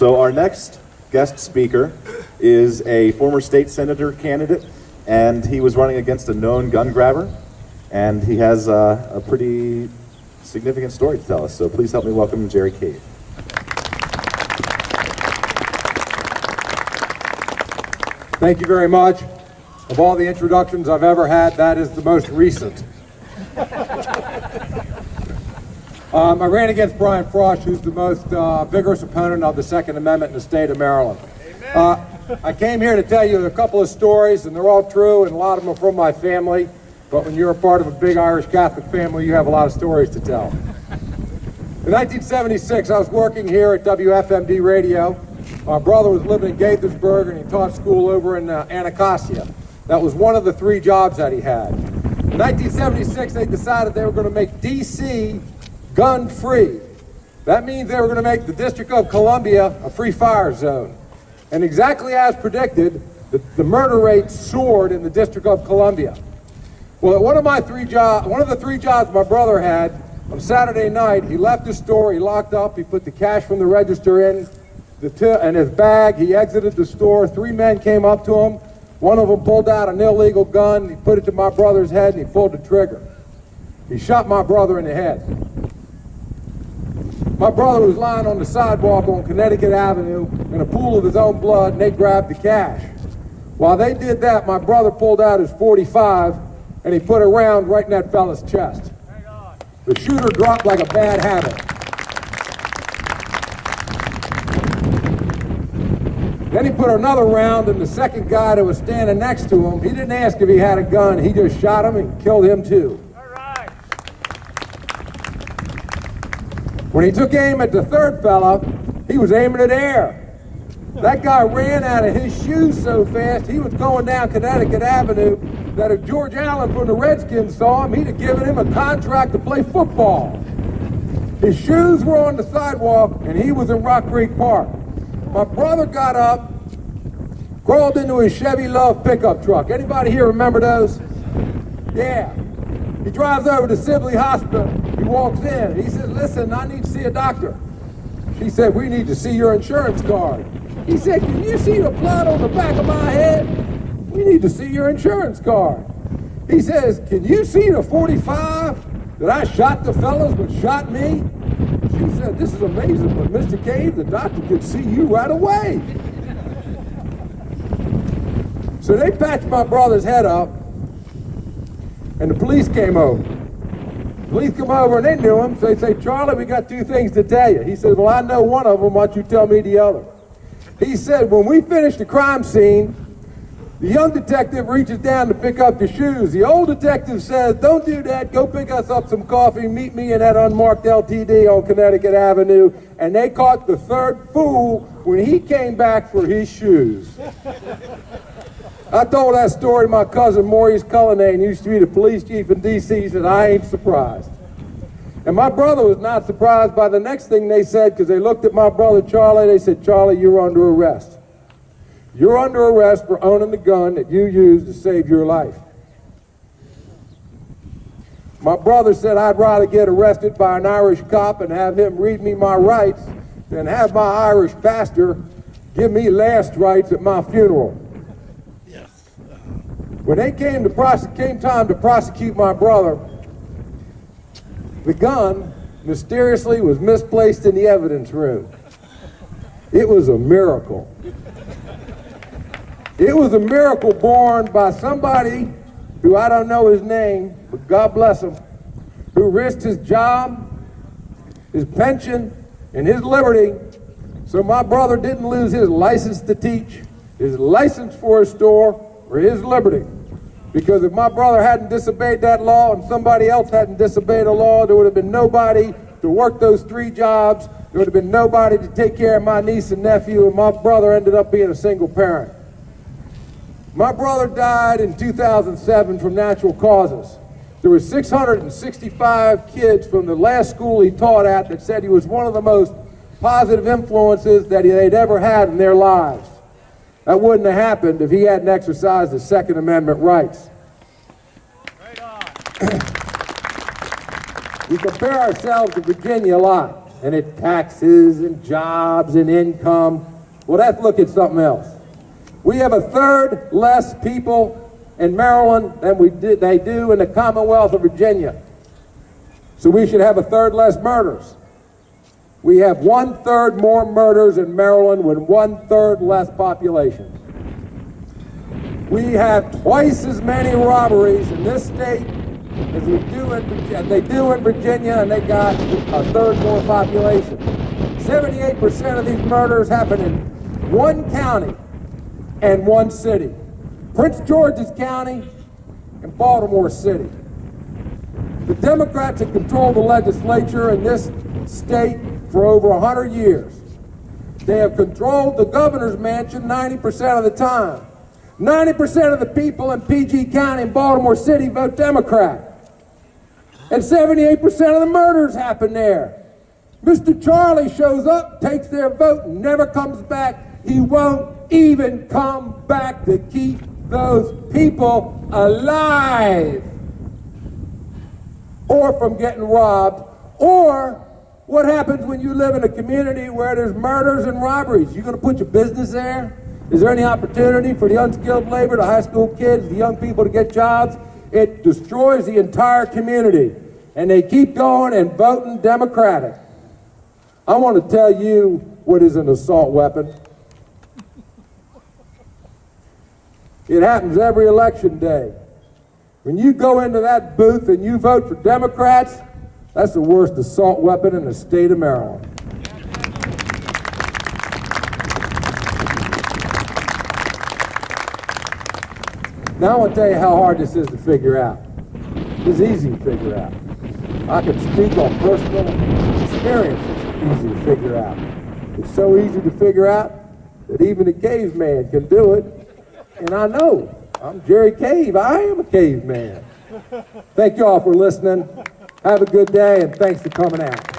So our next guest speaker is a former state senator candidate, and he was running against a known gun grabber, and he has a pretty significant story to tell us. So please help me welcome Jerry Cave. Thank you very much. Of all the introductions I've ever had, that is the most recent. I ran against Brian Frost, who's the most vigorous opponent of the Second Amendment in the state of Maryland. I came here to tell you a couple of stories, and they're all true, and a lot of them are from my family. But when you're a part of a big Irish Catholic family, you have a lot of stories to tell. In 1976, I was working here at WFMD Radio. My brother was living in Gaithersburg, and he taught school over in Anacostia. That was one of the 3 jobs that he had. In 1976, they decided they were going to make D.C. gun-free. That means they were going to make the District of Columbia a free fire zone. And exactly as predicted, the murder rate soared in the District of Columbia. Well, at one of the 3 jobs my brother had, on Saturday night, he left his store, he locked up, he put the cash from the register in his bag, he exited the store. 3 men came up to him. One of them pulled out an illegal gun, he put it to my brother's head, and he pulled the trigger. He shot my brother in the head. My brother was lying on the sidewalk on Connecticut Avenue in a pool of his own blood, and they grabbed the cash. While they did that, my brother pulled out his .45, and he put a round right in that fella's chest. The shooter dropped like a bad habit. Then he put another round in the second guy that was standing next to him. He didn't ask if he had a gun. He just shot him and killed him too. All right. When he took aim at the third fella, he was aiming at air. That guy ran out of his shoes so fast, he was going down Connecticut Avenue, that if George Allen from the Redskins saw him, he'd have given him a contract to play football. His shoes were on the sidewalk, and he was in Rock Creek Park. My brother got up, crawled into his Chevy Love pickup truck. Anybody here remember those? Yeah. He drives over to Sibley Hospital. He walks in. He says, "Listen, I need to see a doctor." She said, "We need to see your insurance card." He said, "Can you see the blood on the back of my head?" "We need to see your insurance card." He says, "Can you see the .45 that I shot the fellows that shot me?" She said, "This is amazing, but Mr. Cave, the doctor could see you right away." So they patched my brother's head up, and the police came over. The police come over and they knew him, so they say, "Charlie, we got 2 things to tell you." He said, "Well, I know one of them, why don't you tell me the other?" He said, "When we finished the crime scene, the young detective reaches down to pick up the shoes. The old detective says, 'Don't do that, go pick us up some coffee, meet me in that unmarked LTD on Connecticut Avenue.' And they caught the third fool when he came back for his shoes." I told that story to my cousin Maurice Cullinane, used to be the police chief in D.C. He said, "I ain't surprised." And my brother was not surprised by the next thing they said, because they looked at my brother Charlie, they said, "Charlie, you're under arrest. You're under arrest for owning the gun that you used to save your life." My brother said, "I'd rather get arrested by an Irish cop and have him read me my rights than have my Irish pastor give me last rites at my funeral." Yes. When they came time to prosecute my brother, the gun mysteriously was misplaced in the evidence room. It was a miracle. It was a miracle born by somebody who I don't know his name, but God bless him, who risked his job, his pension, and his liberty, so my brother didn't lose his license to teach, his license for his store, or his liberty. Because if my brother hadn't disobeyed that law and somebody else hadn't disobeyed the law, there would have been nobody to work those 3 jobs, there would have been nobody to take care of my niece and nephew, and my brother ended up being a single parent. My brother died in 2007 from natural causes. There were 665 kids from the last school he taught at that said he was one of the most positive influences that they'd ever had in their lives. That wouldn't have happened if he hadn't exercised his Second Amendment rights. Right on. We compare ourselves to Virginia a lot. and at taxes and jobs and income. Well, let's look at something else. We have a third less people in Maryland than they do in the Commonwealth of Virginia. So we should have a third less murders. We have 1/3 more murders in Maryland with 1/3 less population. We have twice as many robberies in this state as they do in Virginia, and they got a third more population. 78% of these murders happen in one county and one city. Prince George's County and Baltimore City. The Democrats have controlled the legislature in this state for over 100 years. They have controlled the governor's mansion 90% of the time. 90% of the people in PG County and Baltimore City vote Democrat. And 78% of the murders happen there. Mr. Charlie shows up, takes their vote, and never comes back. He won't even come back to keep those people alive, or from getting robbed. Or what happens when you live in a community where there's murders and robberies? You going to put your business there? Is there any opportunity for the unskilled labor, the high school kids, the young people to get jobs? It destroys the entire community, and they keep going and voting Democratic. I want to tell you what is an assault weapon. It happens every election day. When you go into that booth and you vote for Democrats, that's the worst assault weapon in the state of Maryland. Now I want to tell you how hard this is to figure out. It's easy to figure out. I can speak on personal experience. It's easy to figure out. It's so easy to figure out that even a caveman can do it. And I know. I'm Jerry Cave. I am a caveman. Thank you all for listening. Have a good day, and thanks for coming out.